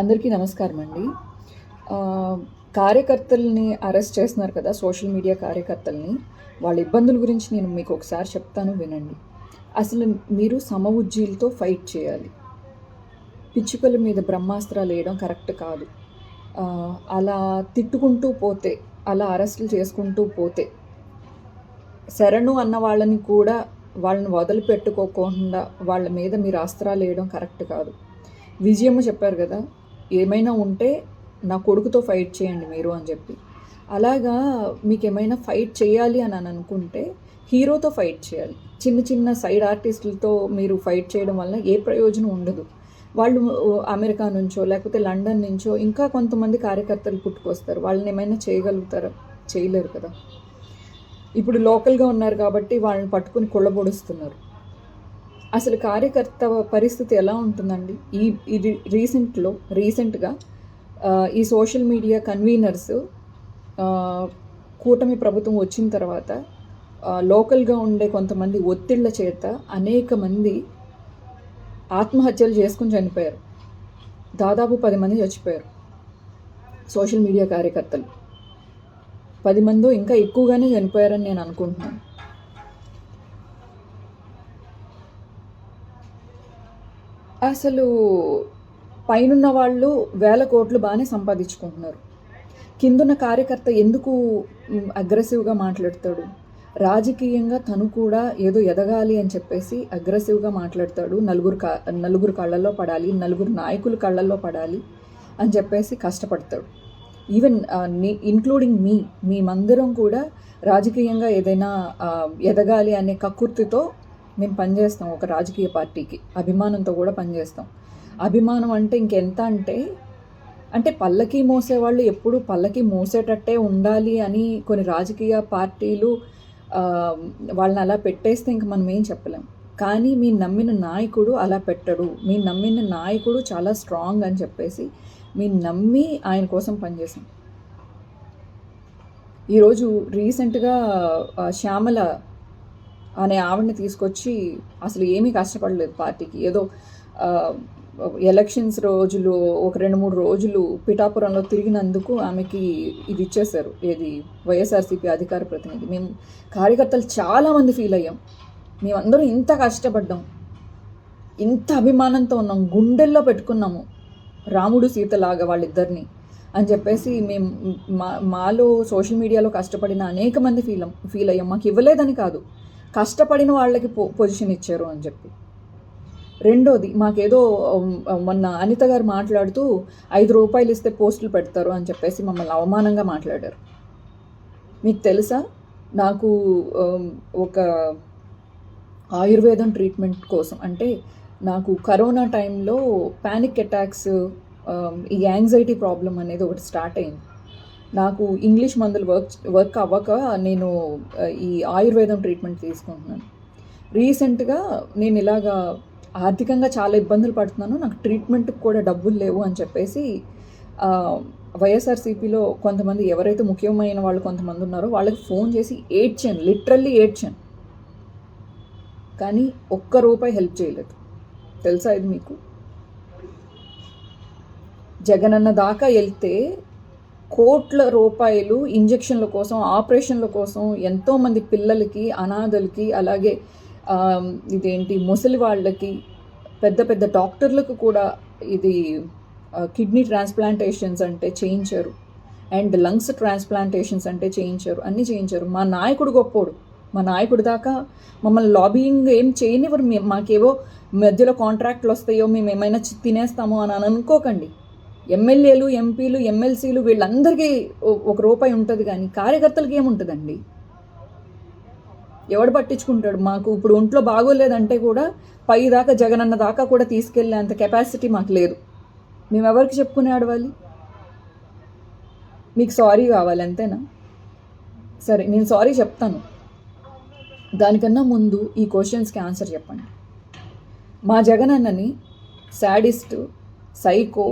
అందరికీ నమస్కారం అండి. కార్యకర్తల్ని అరెస్ట్ చేస్తున్నారు కదా, సోషల్ మీడియా కార్యకర్తల్ని. వాళ్ళ ఇబ్బందుల గురించి నేను మీకు ఒకసారి చెప్తాను, వినండి. అసలు మీరు సమఉజ్జీలతో ఫైట్ చేయాలి. పిచ్చుకల మీద బ్రహ్మాస్త్రాలు వేయడం కరెక్ట్ కాదు. అలా తిట్టుకుంటూ పోతే, అలా అరెస్టులు చేసుకుంటూ పోతే, శరణు అన్న వాళ్ళని కూడా వాళ్ళని వదిలిపెట్టుకోకుండా వాళ్ళ మీద మీరు అస్త్రాలు వేయడం కరెక్ట్ కాదు. విజయమ్మ చెప్పారు కదా, ఏమైనా ఉంటే నా కొడుకుతో ఫైట్ చేయండి మీరు అని చెప్పి. అలాగా మీకు ఏమైనా ఫైట్ చేయాలి అని అనుకుంటే హీరోతో ఫైట్ చేయాలి. చిన్న చిన్న సైడ్ ఆర్టిస్టులతో మీరు ఫైట్ చేయడం వల్ల ఏ ప్రయోజనం ఉండదు. వాళ్ళు అమెరికా నుంచో లేకపోతే లండన్ నుంచో ఇంకా కొంతమంది కార్యకర్తలు పుట్టుకొస్తారు. వాళ్ళని ఏమైనా చేయగలుగుతారా? చేయలేరు కదా. ఇప్పుడు లోకల్గా ఉన్నారు కాబట్టి వాళ్ళని పట్టుకుని కుళ్ళబొడుస్తున్నారు. అసలు కార్యకర్త పరిస్థితి ఎలా ఉంటుందండి? ఇది రీసెంట్గా ఈ సోషల్ మీడియా కన్వీనర్స్ కూటమి ప్రభుత్వం వచ్చిన తర్వాత లోకల్గా ఉండే కొంతమంది ఒత్తిళ్ల చేత అనేక మంది ఆత్మహత్యలు చేసుకుని చనిపోయారు. దాదాపు 10 మంది చచ్చిపోయారు సోషల్ మీడియా కార్యకర్తలు. 10 మందో ఇంకా ఎక్కువగానే చనిపోయారని నేను అనుకుంటున్నాను. అసలు పైనున్న వాళ్ళు వేల కోట్లు బాగానే సంపాదించుకుంటున్నారు. కిందున్న కార్యకర్త ఎందుకు అగ్రెసివ్గా మాట్లాడతాడు? రాజకీయంగా తను కూడా ఏదో ఎదగాలి అని చెప్పేసి అగ్రెసివ్గా మాట్లాడతాడు. నలుగురు కళ్ళల్లో పడాలి, నలుగురు నాయకుల కళ్ళల్లో పడాలి అని చెప్పేసి కష్టపడతాడు. ఈవెన్ ఇంక్లూడింగ్ మేమందరం కూడా రాజకీయంగా ఏదైనా ఎదగాలి అనే కక్కుర్తితో మేము పనిచేస్తాం. ఒక రాజకీయ పార్టీకి అభిమానంతో కూడా పనిచేస్తాం. అభిమానం అంటే ఇంకెంత అంటే పల్లకి మోసేవాళ్ళు ఎప్పుడు పల్లకి మోసేటట్టే ఉండాలి అని కొన్ని రాజకీయ పార్టీలు వాళ్ళని అలా పెట్టేస్తే ఇంక మనం ఏం చెప్పలేం. కానీ మీ నమ్మిన నాయకుడు అలా పెట్టడు. మీ నమ్మిన నాయకుడు చాలా స్ట్రాంగ్ అని చెప్పేసి మీ నమ్మి ఆయన కోసం పనిచేసాం. ఈరోజు రీసెంట్గా శ్యామల అనే ఆవిడని తీసుకొచ్చి అసలు ఏమీ కష్టపడలేదు పార్టీకి. ఏదో ఎలక్షన్స్ రోజులు ఒక 2-3 రోజులు పిఠాపురంలో తిరిగినందుకు ఆమెకి ఇది ఇచ్చేశారు, ఏది వైఎస్ఆర్సీపీ అధికార ప్రతినిధి. మేము కార్యకర్తలు చాలామంది ఫీల్ అయ్యాం. మేమందరం ఇంత కష్టపడ్డాం, ఇంత అభిమానంతో ఉన్నాం, గుండెల్లో పెట్టుకున్నాము రాముడు సీతలాగా వాళ్ళిద్దరిని అని చెప్పేసి మేము మాలో సోషల్ మీడియాలో కష్టపడిన అనేక మంది ఫీల్ అయ్యాం. మాకు ఇవ్వలేదని కాదు, కష్టపడిన వాళ్ళకి పొజిషన్ ఇచ్చారు అని చెప్పి. రెండోది, మాకేదో మొన్న అనిత గారు మాట్లాడుతూ 5 రూపాయలు ఇస్తే పోస్టులు పెడతారు అని చెప్పేసి మమ్మల్ని అవమానంగా మాట్లాడారు. మీకు తెలుసా, నాకు ఒక ఆయుర్వేదం ట్రీట్మెంట్ కోసం, అంటే నాకు కరోనా టైంలో ప్యానిక్ అటాక్స్, ఈ యాంగ్జైటీ ప్రాబ్లం అనేది ఒకటి స్టార్ట్ అయింది. నాకు ఇంగ్లీష్ మందులు వర్క్ అవ్వక నేను ఈ ఆయుర్వేదం ట్రీట్మెంట్ తీసుకుంటున్నాను. రీసెంట్గా నేను ఇలాగా ఆర్థికంగా చాలా ఇబ్బందులు పడుతున్నాను, నాకు ట్రీట్మెంట్కి కూడా డబ్బులు లేవు అని చెప్పేసి వైఎస్ఆర్సీపీలో కొంతమంది ఎవరైతే ముఖ్యమైన వాళ్ళు కొంతమంది ఉన్నారో వాళ్ళకి ఫోన్ చేసి ఏడ్చాను, లిటరల్లీ ఏడ్చాను. కానీ ₹1 హెల్ప్ చేయలేదు. తెలుసా ఇది మీకు? జగనన్న దాకా వెళ్తే కోట్ల రూపాయలు ఇంజెక్షన్ల కోసం, ఆపరేషన్ల కోసం ఎంతోమంది పిల్లలకి, అనాథలకి, అలాగే ముసలి వాళ్ళకి, పెద్ద పెద్ద డాక్టర్లకు కూడా ఇది కిడ్నీ ట్రాన్స్ప్లాంటేషన్స్ అంటే చేయించారు, అండ్ లంగ్స్ ట్రాన్స్ప్లాంటేషన్స్ అంటే చేయించారు, అన్నీ చేయించారు. మా నాయకుడు గొప్పోడు. మా నాయకుడి దాకా మమ్మల్ని లాబియింగ్ ఏం చేయనివ్వరు. మాకేవో మధ్యలో కాంట్రాక్ట్లు వస్తాయో మేము ఏమైనా తినేస్తామో అని అనుకోకండి. ఎమ్మెల్యేలు, ఎంపీలు, ఎమ్మెల్సీలు వీళ్ళందరికీ ₹1 ఉంటుంది, కానీ కార్యకర్తలకి ఏముంటుందండి? ఎవడు పట్టించుకుంటాడు? మాకు ఇప్పుడు ఒంట్లో బాగోలేదంటే కూడా పై దాకా, జగనన్న దాకా కూడా తీసుకెళ్ళే అంత కెపాసిటీ మాకు లేదు. మేము ఎవరికి చెప్పుకునే ఆడవాలి? మీకు సారీ కావాలి అంతేనా? సరే, నేను సారీ చెప్తాను. దానికన్నా ముందు ఈ క్వశ్చన్స్కి ఆన్సర్ చెప్పండి. మా జగనన్నని శాడిస్ట్, సైకో,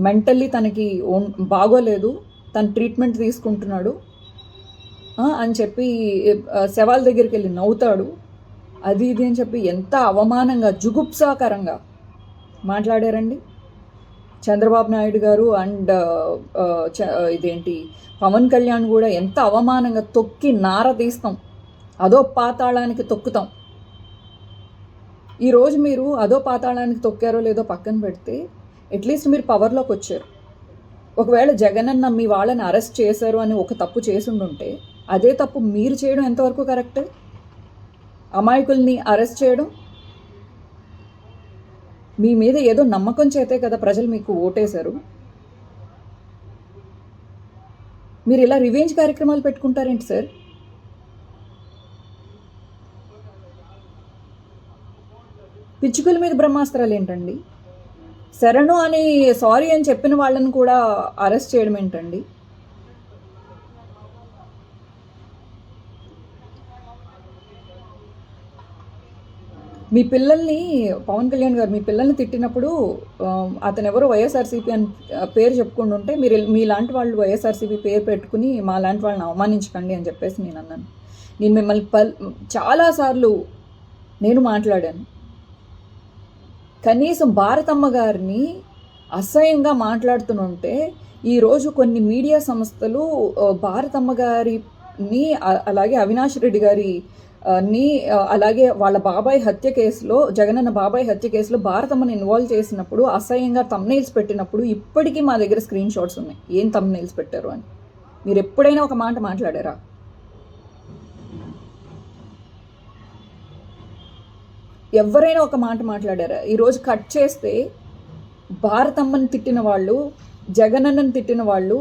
మెంటల్లీ తనకి బాగోలేదు, తను ట్రీట్మెంట్ తీసుకుంటున్నాడు అని చెప్పి శవాల దగ్గరికి వెళ్ళి నవ్వుతాడు, అది ఇది అని చెప్పి ఎంత అవమానంగా, జుగుప్సాకరంగా మాట్లాడారండి. చంద్రబాబు నాయుడు గారు అండ్ ఇదేంటి పవన్ కళ్యాణ్ కూడా ఎంత అవమానంగా తొక్కి నార తీస్తాం, అదో పాతాళానికి తొక్కుతాం. ఈరోజు మీరు అదో పాతాళానికి తొక్కారో లేదో పక్కన పెడితే అట్లీస్ట్ మీరు పవర్లోకి వచ్చారు. ఒకవేళ జగనన్న మీ వాళ్ళని అరెస్ట్ చేశారు అని ఒక తప్పు చేసుండుంటే అదే తప్పు మీరు చేయడం ఎంతవరకు కరెక్ట్? అమాయకుల్ని అరెస్ట్ చేయడం. మీ మీద ఏదో నమ్మకం చేతే కదా ప్రజలు మీకు ఓటేశారు. మీరు ఇలా రివెంజ్ కార్యక్రమాలు పెట్టుకుంటారేంటి సార్? పిచ్చుకల మీద బ్రహ్మాస్త్రాలు ఏంటండి? శరణు అని సారీ అని చెప్పిన వాళ్ళని కూడా అరెస్ట్ చేయడం ఏంటండి? మీ పిల్లల్ని పవన్ కళ్యాణ్ గారు మీ పిల్లల్ని తిట్టినప్పుడు అతను ఎవరో వైఎస్ఆర్సీపీ అని పేరు చెప్పుకుంటూ ఉంటే మీరు మీలాంటి వాళ్ళు వైఎస్ఆర్సీపీ పేరు పెట్టుకుని మా లాంటి వాళ్ళని అవమానించకండి అని చెప్పేసి నేను అన్నాను. నేను మిమ్మల్ని చాలాసార్లు నేను మాట్లాడాను. కనీసం భారతమ్మ గారిని అసహ్యంగా మాట్లాడుతుంటే ఈరోజు కొన్ని మీడియా సంస్థలు భారతమ్మ గారిని అలాగే అవినాష్ రెడ్డి గారి ని అలాగే వాళ్ళ బాబాయ్ హత్య కేసులో జగనన్న బాబాయ్ హత్య కేసులో భారతమ్మని ఇన్వాల్వ్ చేసినప్పుడు అసహ్యంగా థంబ్నెయిల్స్ పెట్టినప్పుడు ఇప్పటికీ మా దగ్గర స్క్రీన్ షాట్స్ ఉన్నాయి ఏం థంబ్నెయిల్స్ పెట్టారు అని. మీరు ఎప్పుడైనా ఒక మాట మాట్లాడారా? ఎవరైనా ఒక మాట మాట్లాడారా? ఈరోజు కట్ చేస్తే భారతమ్మని తిట్టిన వాళ్ళు, జగనన్నని తిట్టిన వాళ్ళు,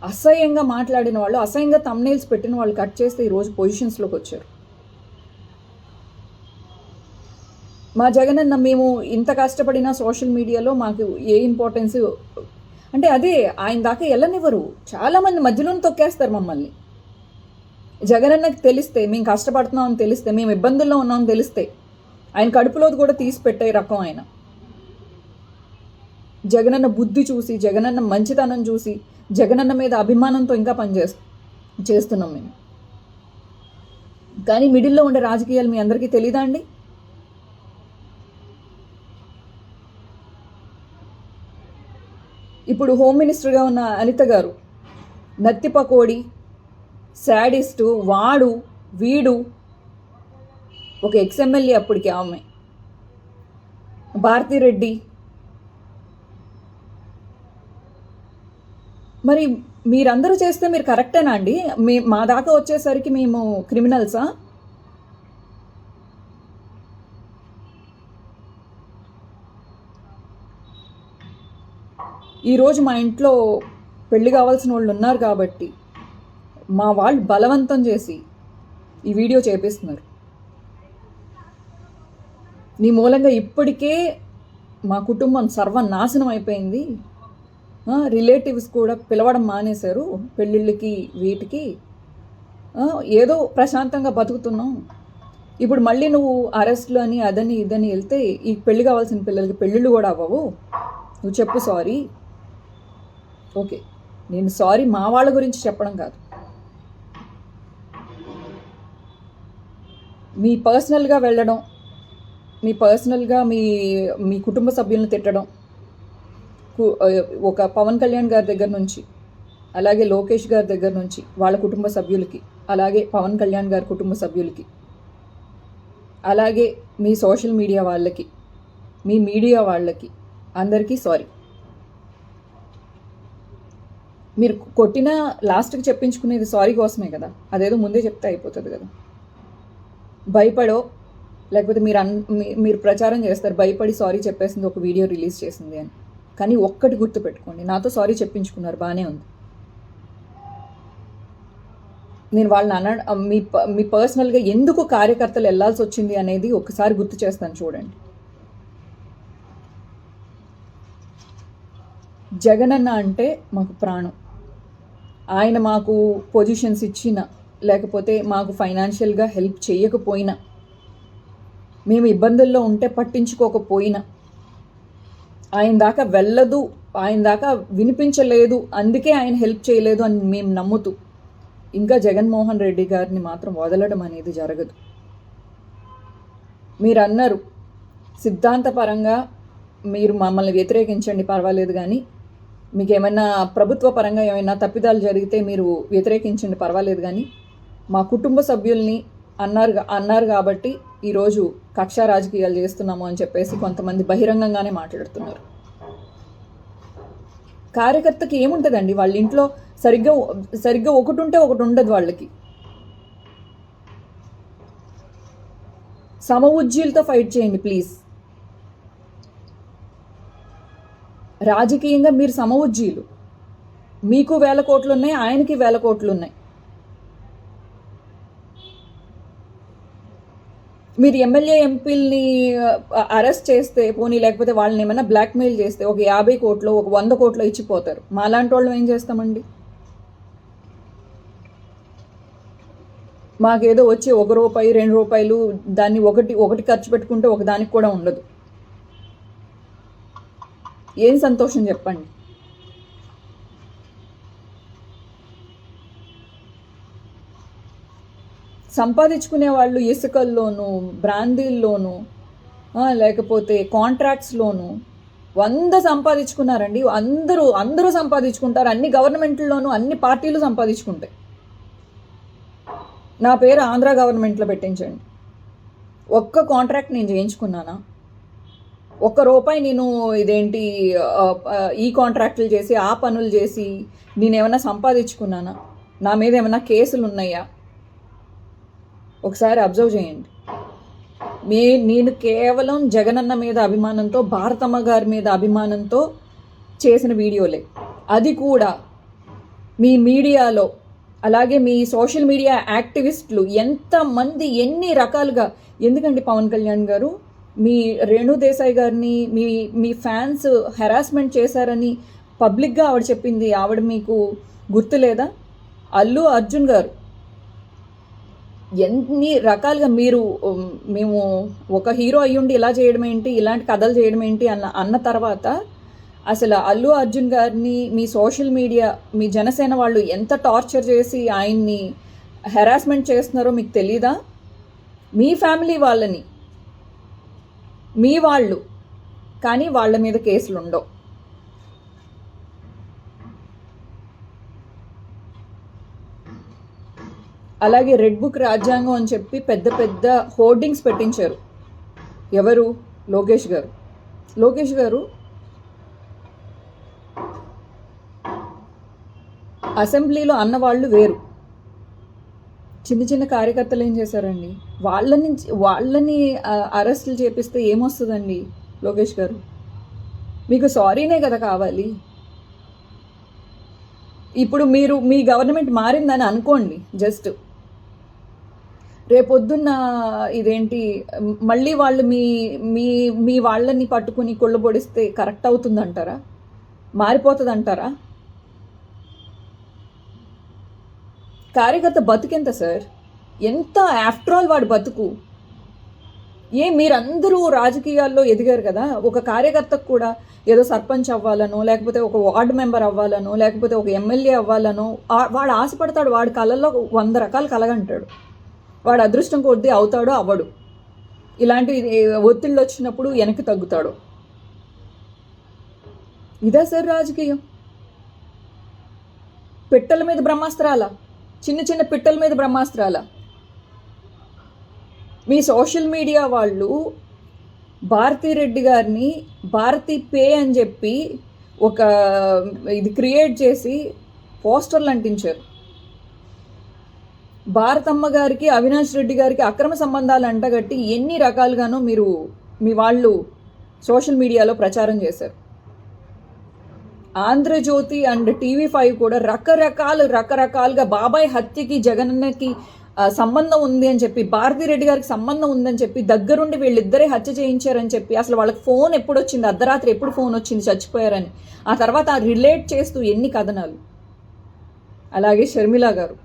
అసహ్యంగా మాట్లాడిన వాళ్ళు, అసహ్యంగా థంబ్నెయిల్స్ పెట్టిన వాళ్ళు కట్ చేస్తే ఈరోజు పొజిషన్స్లోకి వచ్చారు. మా జగనన్న మేము ఇంత కష్టపడినా సోషల్ మీడియాలో మాకు ఏ ఇంపార్టెన్స్ అంటే అదే ఆయన దాకా వెళ్ళనివ్వరు. చాలామంది మధ్యలోనే తొక్కేస్తారు మమ్మల్ని. జగనన్నకి తెలిస్తే మేము కష్టపడుతున్నామని తెలిస్తే, మేము ఇబ్బందుల్లో ఉన్నామని తెలిస్తే ఆయన కడుపులోది కూడా తీసి పెట్టే రకం ఆయన. జగనన్న బుద్ధి చూసి, జగనన్న మంచితనం చూసి, జగనన్న మీద అభిమానంతో ఇంకా చేస్తున్నాం మేము. కానీ మిడిల్లో ఉండే రాజకీయాలు మీ అందరికీ తెలీదా అండి? ఇప్పుడు హోమ్ మినిస్టర్గా ఉన్న అనిత గారు నత్తి పకోడి, శాడిస్టు, వాడు వీడు, ఒక ఎక్స్ఎమ్మెల్యే అప్పటికి ఆమె, భారతిరెడ్డి. మరి మీరందరూ చేస్తే మీరు కరెక్టేనా అండి? మా దాకా వచ్చేసరికి మేము క్రిమినల్సా? ఈరోజు మా ఇంట్లో పెళ్లి కావాల్సిన వాళ్ళు ఉన్నారు కాబట్టి మా వాళ్ళు బలవంతం చేసి ఈ వీడియో చేపిస్తున్నారు. నీ మూలంగా ఇప్పటికే మా కుటుంబం సర్వనాశనం అయిపోయింది. రిలేటివ్స్ కూడా పిలవడం మానేశారు పెళ్ళిళ్ళకి, వీటికి. ఏదో ప్రశాంతంగా బతుకుతున్నాం. ఇప్పుడు మళ్ళీ నువ్వు అరెస్ట్లు అని అదని ఇదని వెళ్తే ఈ పెళ్లి కావాల్సిన పిల్లలకి పెళ్ళిళ్ళు కూడా అవ్వవు. నువ్వు చెప్పు సారీ. ఓకే, నేను సారీ మా వాళ్ళ గురించి చెప్పడం కాదు, మీ పర్సనల్గా వెళ్ళడం, మీ పర్సనల్గా మీ కుటుంబ సభ్యులను తిట్టడం, ఒక పవన్ కళ్యాణ్ గారి దగ్గర నుంచి, అలాగే లోకేష్ గారి దగ్గర నుంచి వాళ్ళ కుటుంబ సభ్యులకి, అలాగే పవన్ కళ్యాణ్ గారి కుటుంబ సభ్యులకి, అలాగే మీ సోషల్ మీడియా వాళ్ళకి, మీ మీడియా వాళ్ళకి అందరికీ సారీ. మీరు కొట్టిన లాస్ట్కి చెప్పించుకునేది సారీ కోసమే కదా, అదేదో ముందే చెప్తే అయిపోతుంది కదా. భయపడో లేకపోతే మీరు ప్రచారం చేస్తారు భయపడి సారీ చెప్పేసింది, ఒక వీడియో రిలీజ్ చేసింది అని. కానీ ఒక్కటి గుర్తుపెట్టుకోండి, నాతో సారీ చెప్పించుకున్నారు, బాగానే ఉంది. నేను వాళ్ళని మీ పర్సనల్గా ఎందుకు కార్యకర్తలు వెళ్ళాల్సి వచ్చింది అనేది ఒకసారి గుర్తు చేస్తాను చూడండి. జగనన్న అంటే మాకు ప్రాణం. ఆయన మాకు పొజిషన్స్ ఇచ్చినా లేకపోతే మాకు ఫైనాన్షియల్గా హెల్ప్ చేయకపోయినా, మేము ఇబ్బందుల్లో ఉంటే పట్టించుకోకపోయినా, ఆయన దాకా వెళ్ళదు, ఆయన దాకా వినిపించలేదు, అందుకే ఆయన హెల్ప్ చేయలేదు అని మేము నమ్ముతూ ఇంకా జగన్మోహన్ రెడ్డి గారిని మాత్రం వదలడం అనేది జరగదు. మీరు అన్నారు సిద్ధాంతపరంగా మీరు మమ్మల్ని వ్యతిరేకించండి, పర్వాలేదు. కానీ మీకు ఏమైనా ప్రభుత్వ పరంగా ఏమైనా తప్పిదాలు జరిగితే మీరు వ్యతిరేకించండి, పర్వాలేదు. కానీ మా కుటుంబ సభ్యుల్ని అన్నారు కాబట్టి ఈరోజు కక్షా రాజకీయాలు చేస్తున్నాము అని చెప్పేసి కొంతమంది బహిరంగంగానే మాట్లాడుతున్నారు. కార్యకర్తకి ఏముంటుందండి, వాళ్ళ ఇంట్లో సరిగ్గా ఒకటి ఉంటే ఒకటి ఉండదు వాళ్ళకి. సమఉజ్జీలతో ఫైట్ చేయండి ప్లీజ్. రాజకీయంగా మీరు సమఉజ్జీలు, మీకు 1000 కోట్లు ఉన్నాయి, ఆయనకి 1000 కోట్లు ఉన్నాయి. మీరు ఎమ్మెల్యే ఎంపీలని అరెస్ట్ చేస్తే పోనీ, లేకపోతే వాళ్ళని ఏమైనా బ్లాక్మెయిల్ చేస్తే ఒక 50 కోట్లు ఒక 100 కోట్లు ఇచ్చిపోతారు. మాలాంటి వాళ్ళు ఏం చేస్తామండి? మాకేదో వచ్చి ₹1 ₹2 దాన్ని ఒకటి ఖర్చు పెట్టుకుంటే ఒక దానికి కూడా ఉండదు. ఏం సంతోషం చెప్పండి? సంపాదించుకునే వాళ్ళు ఇసుకల్లోనూ, బ్రాందీల్లోనూ, లేకపోతే కాంట్రాక్ట్స్లోనూ 100 సంపాదించుకున్నారండి. అందరూ సంపాదించుకుంటారు. అన్ని గవర్నమెంట్లోనూ అన్ని పార్టీలు సంపాదించుకుంటాయి. నా పేరు ఆంధ్ర గవర్నమెంట్లో పెట్టించండి. ఒక్క కాంట్రాక్ట్ నేను చేయించుకున్నానా? ₹1 నేను ఇదేంటి ఈ కాంట్రాక్టులు చేసి ఆ పనులు చేసి నేనేమన్నా సంపాదించుకున్నానా? నా మీద ఏమైనా కేసులు ఉన్నాయా? ఒకసారి అబ్జర్వ్ చేయండి. నేను కేవలం జగనన్న మీద అభిమానంతో, భారతమ్మ గారి మీద అభిమానంతో చేసిన వీడియోలే. అది కూడా మీ మీడియాలో, అలాగే మీ సోషల్ మీడియా యాక్టివిస్టులు ఎంతమంది ఎన్ని రకాలుగా, ఎందుకండి పవన్ కళ్యాణ్ గారు మీ రేణు దేశాయ్ గారిని మీ ఫ్యాన్స్ హెరాస్మెంట్ చేశారని పబ్లిక్గా ఆవిడ చెప్పింది, ఆవిడ మీకు గుర్తులేదా? అల్లు అర్జున్ గారు ఎన్ని రకాలుగా మేము ఒక హీరో అయ్యుండి ఇలా చేయడం ఏంటి, ఇలాంటి కథలు చేయడం ఏంటి అన్న తర్వాత అసలు అల్లు అర్జున్ గారిని మీ సోషల్ మీడియా, మీ జనసేన వాళ్ళు ఎంత టార్చర్ చేసి ఆయన్ని హెరాస్మెంట్ చేస్తున్నారో మీకు తెలీదా? మీ ఫ్యామిలీ వాళ్ళని, మీ వాళ్ళు, కానీ వాళ్ళ మీద కేసులు ఉండవు. అలాగే రెడ్ బుక్ రాజ్యాంగం అని చెప్పి పెద్ద పెద్ద హోర్డింగ్స్ పెట్టించారు. ఎవరు? లోకేష్ గారు అసెంబ్లీలో అన్నవాళ్ళు వేరు. చిన్న కార్యకర్తలు ఏం చేశారండి? వాళ్ళని అరెస్టులు చేపిస్తే ఏమొస్తుందండి? లోకేష్ గారు మీకు సారీనే కదా కావాలి. ఇప్పుడు మీ గవర్నమెంట్ మారిందని అనుకోండి, జస్ట్ రేపొద్దున్న ఇదేంటి మళ్ళీ వాళ్ళు మీ వాళ్ళని పట్టుకుని కొళ్ళబొడిస్తే కరెక్ట్ అవుతుందంటారా? మారిపోతుందంటారా? కార్యకర్త బతుకెంత సార్? ఎంత ఆఫ్టర్ ఆల్ వాడి బతుకు. మీరందరూ రాజకీయాల్లో ఎదిగారు కదా, ఒక కార్యకర్తకు కూడా ఏదో సర్పంచ్ అవ్వాలనో, లేకపోతే ఒక వార్డు మెంబర్ అవ్వాలనో, లేకపోతే ఒక ఎమ్మెల్యే అవ్వాలనో వాడు ఆశపడతాడు. వాడి కళల్లో 100 రకాలు కలగంటాడు. వాడు అదృష్టం కొద్దీ అవుతాడో అవ్వడు. ఇలాంటి ఒత్తిళ్ళు వచ్చినప్పుడు వెనక్కి తగ్గుతాడు. ఇదే సార్ రాజకీయం. పిట్టల మీద బ్రహ్మాస్త్రాల, చిన్న పిట్టల మీద బ్రహ్మాస్త్రాల. మీ సోషల్ మీడియా వాళ్ళు భారతిరెడ్డి గారిని భారతి పే అని చెప్పి ఒక ఇది క్రియేట్ చేసి పోస్టర్లు అంటించారు. భారతమ్మ గారికి, అవినాష్ రెడ్డి గారికి అక్రమ సంబంధాలు అంటగట్టి ఎన్ని రకాలుగానో మీ వాళ్ళు సోషల్ మీడియాలో ప్రచారం చేశారు. ఆంధ్రజ్యోతి అండ్ TV5 కూడా రకరకాలుగా బాబాయ్ హత్యకి జగనన్నకి సంబంధం ఉంది అని చెప్పి, భారతిరెడ్డి గారికి సంబంధం ఉందని చెప్పి, దగ్గరుండి వీళ్ళిద్దరే హత్య చేయించారని చెప్పి, అసలు వాళ్ళకి ఫోన్ ఎప్పుడు వచ్చింది, అర్ధరాత్రి ఎప్పుడు ఫోన్ వచ్చింది చచ్చిపోయారని, ఆ తర్వాత రిలేట్ చేస్తూ ఎన్ని కథనాలు. అలాగే షర్మిల గారు,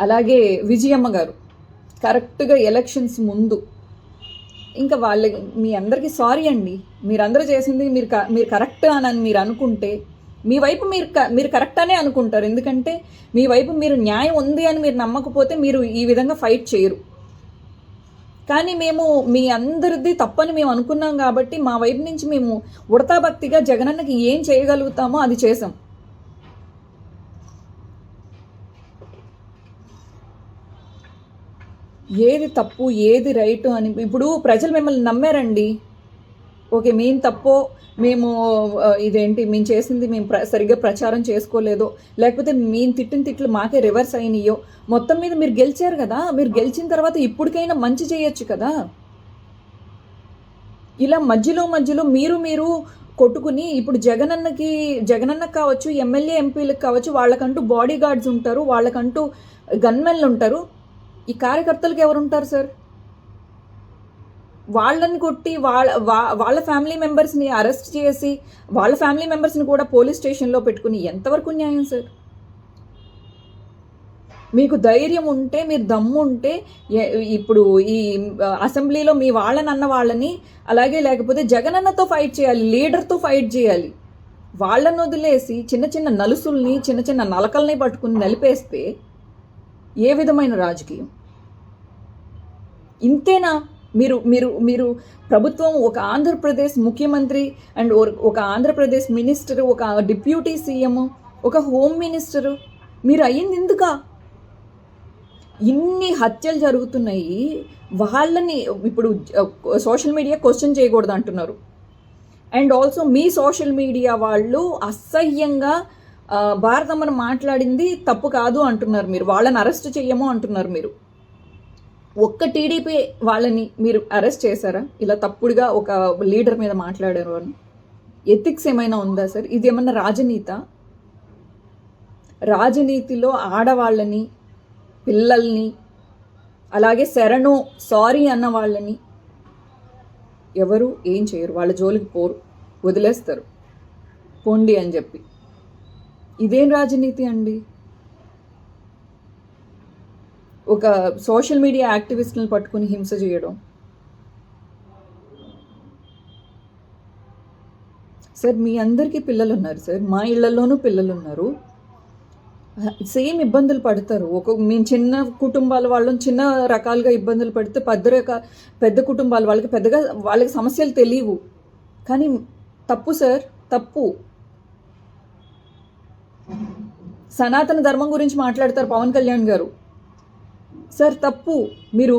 అలాగే విజయమ్మ గారు కరెక్ట్గా ఎలక్షన్స్ ముందు ఇంకా మీ అందరికీ సారీ అండి. మీరందరూ చేసింది మీరు కరెక్ట్ అని మీరు అనుకుంటే, మీ వైపు మీరు కరెక్ట్ అనే అనుకుంటారు. ఎందుకంటే మీ వైపు మీరు న్యాయం ఉంది అని మీరు నమ్మకపోతే మీరు ఈ విధంగా ఫైట్ చేయరు. కానీ మేము మీ అందరిది తప్పని మేము అనుకున్నాం కాబట్టి మా వైపు నుంచి మేము ఉడతా భక్తిగా జగనన్నకి ఏం చేయగలుగుతామో అది చేసాం. ఏది తప్పు ఏది రైట్ అని ఇప్పుడు ప్రజలు మిమ్మల్ని నమ్మారండి. ఓకే, మేము తప్పో, మేము ఇదేంటి మేము చేసింది మేము సరిగ్గా ప్రచారం చేసుకోలేదో, లేకపోతే మేము తిట్టిన తిట్లు మాకే రివర్స్ అయినాయో, మొత్తం మీద మీరు గెలిచారు కదా. మీరు గెలిచిన తర్వాత ఇప్పటికైనా మంచి చేయొచ్చు కదా. ఇలా మధ్యలో మీరు కొట్టుకుని ఇప్పుడు జగనన్నకు కావచ్చు, ఎమ్మెల్యే ఎంపీలకు కావచ్చు, వాళ్ళకంటూ బాడీ గార్డ్స్ ఉంటారు, వాళ్ళకంటూ గన్మెన్లు ఉంటారు. ఈ కార్యకర్తలకు ఎవరు ఉంటారు సార్? వాళ్ళని కొట్టి వాళ్ళ ఫ్యామిలీ మెంబర్స్ని అరెస్ట్ చేసి వాళ్ళ ఫ్యామిలీ మెంబర్స్ని కూడా పోలీస్ స్టేషన్లో పెట్టుకుని ఎంతవరకు న్యాయం సార్? మీకు ధైర్యం ఉంటే, మీరు దమ్ము ఉంటే ఇప్పుడు ఈ అసెంబ్లీలో మీ అన్న వాళ్ళని, అలాగే లేకపోతే జగనన్నతో ఫైట్ చేయాలి, లీడర్తో ఫైట్ చేయాలి. వాళ్ళని వదిలేసి చిన్న చిన్న నలుసుల్ని, చిన్న చిన్న నలకల్ని పట్టుకుని నలిపేస్తే ఏ విధమైన రాజకీయం? ఇంతేనా? మీరు మీరు మీరు ప్రభుత్వం, ఒక ఆంధ్రప్రదేశ్ ముఖ్యమంత్రి అండ్ ఒక ఆంధ్రప్రదేశ్ మినిస్టర్, ఒక డిప్యూటీ సీఎం, ఒక హోమ్ మినిస్టరు, మీరు అయ్యింది ఎందుకా? ఇన్ని హత్యలు జరుగుతున్నాయి, వాళ్ళని ఇప్పుడు సోషల్ మీడియా క్వశ్చన్ చేయకూడదు అంటున్నారు. And also me social media వాళ్ళు అసహ్యంగా భారతమ్మను మాట్లాడింది తప్పు కాదు అంటున్నారు. మీరు వాళ్ళని అరెస్ట్ చేయము అంటున్నారు. మీరు ఒక్క టీడీపీ వాళ్ళని మీరు అరెస్ట్ చేశారా? ఇలా తప్పుడుగా ఒక లీడర్ మీద మాట్లాడారు అని ఎథిక్స్ ఏమైనా ఉందా సార్? ఇది ఏమన్నా రాజనీతిలో ఆడవాళ్ళని, పిల్లల్ని, అలాగే శరణు సారీ అన్న వాళ్ళని ఎవరు ఏం చేయరు, వాళ్ళ జోలికి పోరు, వదిలేస్తారు పోండి అని చెప్పి. ఇదేం రాజనీతి అండి? ఒక సోషల్ మీడియా యాక్టివిస్ట్ని పట్టుకుని హింస చేయడం. సార్, మీ అందరికీ పిల్లలు ఉన్నారు సార్, మా ఇళ్లలోనూ పిల్లలు ఉన్నారు, సేమ్ ఇబ్బందులు పడతారు. మేము చిన్న కుటుంబాల వాళ్ళని చిన్న రకాలుగా ఇబ్బందులు పడితే పెద్ద కుటుంబాల వాళ్ళకి సమస్యలు తెలియవు. కానీ తప్పు సార్, తప్పు. సనాతన ధర్మం గురించి మాట్లాడతారు పవన్ కళ్యాణ్ గారు. సార్ తప్పు. మీరు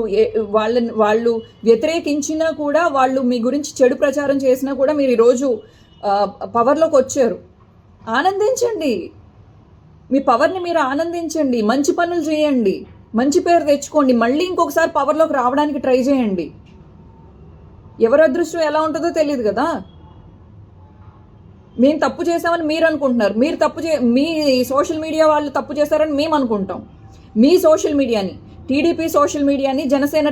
వాళ్ళు వ్యతిరేకించినా కూడా, వాళ్ళు మీ గురించి చెడు ప్రచారం చేసినా కూడా మీరు ఈరోజు పవర్లోకి వచ్చారు. ఆనందించండి, మీ పవర్ని మీరు ఆనందించండి, మంచి పనులు చేయండి, మంచి పేరు తెచ్చుకోండి, మళ్ళీ ఇంకొకసారి పవర్లోకి రావడానికి ట్రై చేయండి. ఎవరి అదృష్టం ఎలా ఉంటుందో తెలియదు కదా. మేము తప్పు చేసామని మీరు అనుకుంటున్నారు, మీ సోషల్ మీడియా వాళ్ళు తప్పు చేశారని మేము అనుకుంటాం. మీ సోషల్ మీడియాని, టీడీపీ సోషల్ మీడియాని, జనసేన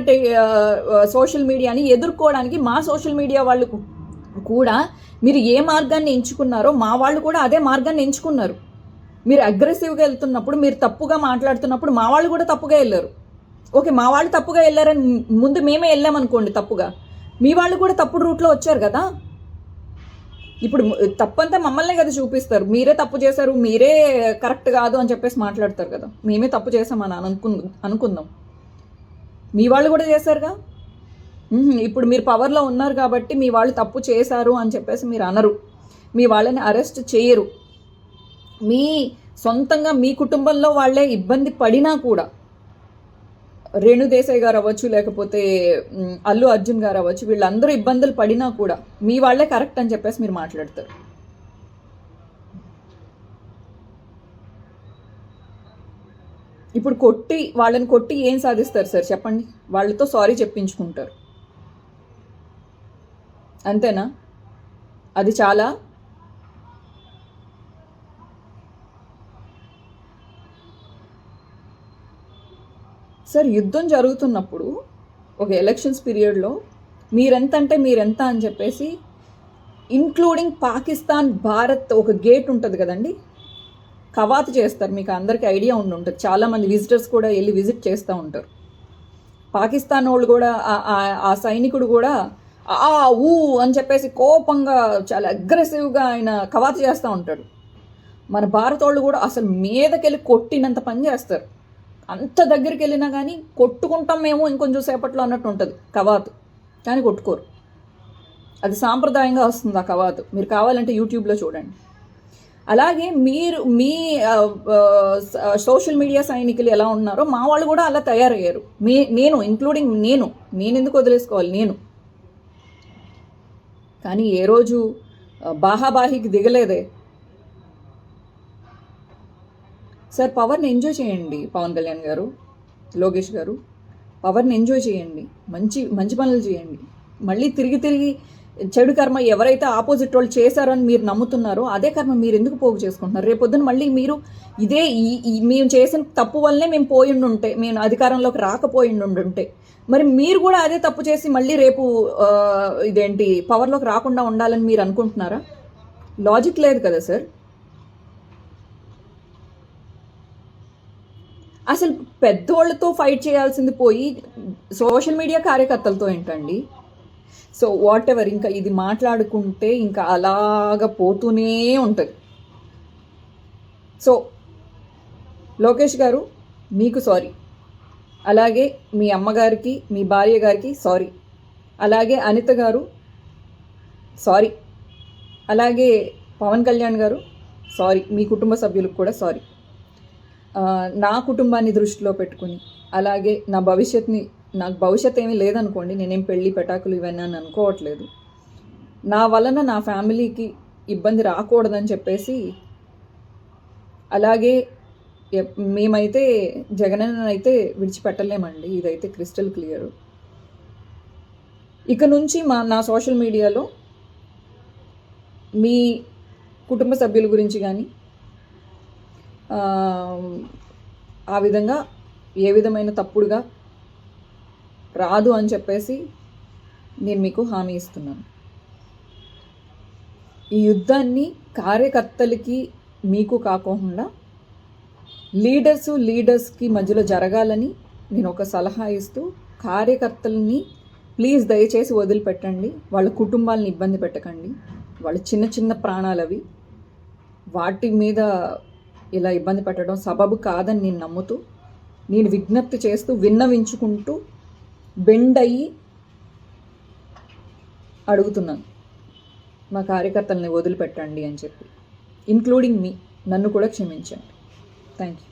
సోషల్ మీడియాని ఎదుర్కోవడానికి మా సోషల్ మీడియా వాళ్ళు కూడా మీరు ఏ మార్గాన్ని ఎంచుకున్నారో మా వాళ్ళు కూడా అదే మార్గాన్ని ఎంచుకున్నారు. మీరు అగ్రెసివ్గా వెళ్తున్నప్పుడు, మీరు తప్పుగా మాట్లాడుతున్నప్పుడు మా వాళ్ళు కూడా తప్పుగా వెళ్ళారు. ఓకే, మా వాళ్ళు తప్పుగా వెళ్ళారని ముందు మేమే వెళ్ళామనుకోండి తప్పుగా, మీ వాళ్ళు కూడా తప్పుడు రూట్లో వచ్చారు కదా. ఇప్పుడు తప్పంతా మమ్మల్నే కదా చూపిస్తారు. మీరే తప్పు చేశారు, మీరే కరెక్ట్ కాదు అని చెప్పేసి మాట్లాడతారు కదా. మేమే తప్పు చేసామని అనుకుందాం, మీ వాళ్ళు కూడా చేశారుగా. ఇప్పుడు మీరు పవర్లో ఉన్నారు కాబట్టి మీ వాళ్ళు తప్పు చేశారు అని చెప్పేసి మీరు అనరు, మీ వాళ్ళని అరెస్ట్ చేయరు. మీ సొంతంగా మీ కుటుంబంలో వాళ్ళే ఇబ్బంది పడినా కూడా, రేణు దేశాయ్ గారు అవ్వచ్చు, లేకపోతే అల్లు అర్జున్ గారు అవ్వచ్చు, వీళ్ళందరూ ఇబ్బందులు పడినా కూడా మీ వాళ్ళే కరెక్ట్ అని చెప్పేసి మీరు మాట్లాడతారు. ఇప్పుడు వాళ్ళని కొట్టి ఏం సాధిస్తారు సార్ చెప్పండి? వాళ్ళతో సారీ చెప్పించుకుంటారు, అంతేనా? అది చాలా. సార్, యుద్ధం జరుగుతున్నప్పుడు ఒక ఎలక్షన్స్ పీరియడ్లో మీరెంత అంటే మీరెంత అని చెప్పేసి, ఇంక్లూడింగ్ పాకిస్తాన్, భారత్ ఒక గేట్ ఉంటుంది కదండి, కవాతు చేస్తారు. మీకు అందరికీ ఐడియా ఉంటుంది, చాలామంది విజిటర్స్ కూడా వెళ్ళి విజిట్ చేస్తూ ఉంటారు. పాకిస్తాన్ వాళ్ళు కూడా ఆ సైనికుడు కూడా ఊ అని చెప్పేసి కోపంగా చాలా అగ్రెసివ్గా ఆయన కవాతు చేస్తూ ఉంటాడు. మన భారత వాళ్ళు కూడా అసలు మీదకెళ్ళి కొట్టినంత పని చేస్తారు. అంత దగ్గరికి వెళ్ళినా కానీ కొట్టుకుంటాం మేము ఇంకొంచెం సేపట్లో అన్నట్టు ఉంటుంది కవాతు, కానీ కొట్టుకోరు. అది సాంప్రదాయంగా వస్తుంది ఆ కవాతు. మీరు కావాలంటే యూట్యూబ్లో చూడండి. అలాగే మీరు మీ సోషల్ మీడియా సైనికులు ఎలా ఉన్నారో మా వాళ్ళు కూడా అలా తయారయ్యారు. నేను ఇంక్లూడింగ్ నేను ఎందుకు వదిలేసుకోవాలి నేను. కానీ ఏ రోజు బాహాబాహికి దిగలేదే. సార్ పవర్ని ఎంజాయ్ చేయండి పవన్ కళ్యాణ్ గారు, లోకేష్ గారు, పవర్ని ఎంజాయ్ చేయండి, మంచి మంచి పనులు చేయండి. మళ్ళీ తిరిగి చెడు కర్మ ఎవరైతే ఆపోజిట్ వాళ్ళు చేశారని మీరు నమ్ముతున్నారో అదే కర్మ మీరు ఎందుకు పోగు చేసుకుంటున్నారు? రేపొద్దున మళ్ళీ మీరు ఇదే మేము చేసిన తప్పు వల్లనే మేము పోయిండుంటే, మేము అధికారంలోకి రాకపోయిండుంటే, మరి మీరు కూడా అదే తప్పు చేసి మళ్ళీ రేపు ఇదేంటి పవర్లోకి రాకుండా ఉండాలని మీరు అనుకుంటున్నారా? లాజిక్ లేదు కదా సార్. అసలు పెద్దోళ్ళతో ఫైట్ చేయాల్సింది పోయి సోషల్ మీడియా కార్యకర్తలతో ఏంటండి? సో వాట్ ఎవర్, ఇంకా ఇది మాట్లాడుకుంటే ఇంకా అలాగ పోతూనే ఉంటుంది. సో లోకేష్ గారు మీకు సారీ, అలాగే మీ అమ్మగారికి మీ భార్య గారికి సారీ, అలాగే అనిత గారు సారీ, అలాగే పవన్ కళ్యాణ్ గారు సారీ, మీ కుటుంబ సభ్యులకు కూడా సారీ. నా కుటుంబాన్ని దృష్టిలో పెట్టుకుని, అలాగే నాకు భవిష్యత్ ఏమీ లేదనుకోండి, నేనేం పెళ్ళి పెటాకులు ఇవన్నీ అని అనుకోవట్లేదు. నా వలన నా ఫ్యామిలీకి ఇబ్బంది రాకూడదని చెప్పేసి, అలాగే మేమైతే జగనన్న అయితే విడిచిపెట్టలేమండి, ఇదైతే క్రిస్టల్ క్లియర్. ఇక నుంచి నా సోషల్ మీడియాలో మీ కుటుంబ సభ్యుల గురించి కానీ ఆ విధంగా ఏ విధమైన తప్పుడుగా రాదు అని చెప్పేసి నేను మీకు హామీ ఇస్తున్నాను. ఈ యుద్ధాన్ని కార్యకర్తలకి మీకు కాకుండా లీడర్స్కి మధ్యలో జరగాలని నేను ఒక సలహా ఇస్తూ, కార్యకర్తలని ప్లీజ్ దయచేసి వదిలిపెట్టండి, వాళ్ళ కుటుంబాలను ఇబ్బంది పెట్టకండి. వాళ్ళ చిన్న ప్రాణాలవి, వాటి మీద ఇలా ఇబ్బంది పెట్టడం సబబు కాదని నేను నమ్ముతూ, నేను విజ్ఞప్తి చేస్తూ విన్నవించుకుంటూ బెండ్ అయ్యి అడుగుతున్నాను, మా కార్యకర్తల్ని వదిలిపెట్టండి అని చెప్పి, ఇంక్లూడింగ్ మీ, నన్ను కూడా క్షమించండి. Thank you.